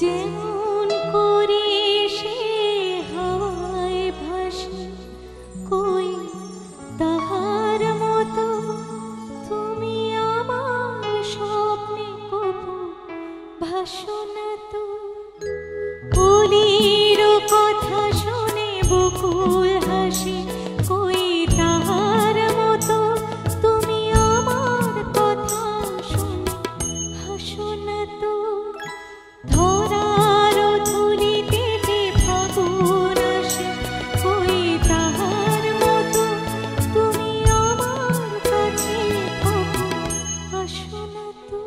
যেমন করে সে হাওয়ায় ভাসে, কই তাহার মতো তুমি আমার স্বপ্নে কবু ভাসো না তো। অলির কথা শুনে বকুল হাসে, কই তাহার মতো তুমি আমার কথা শুনে হাসো না তো। ধরার ধুলিতে যে ফাগুন আসে, কই তাহার মতো তুমি আমার কাছে কবু আসো না তো।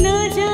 न जाने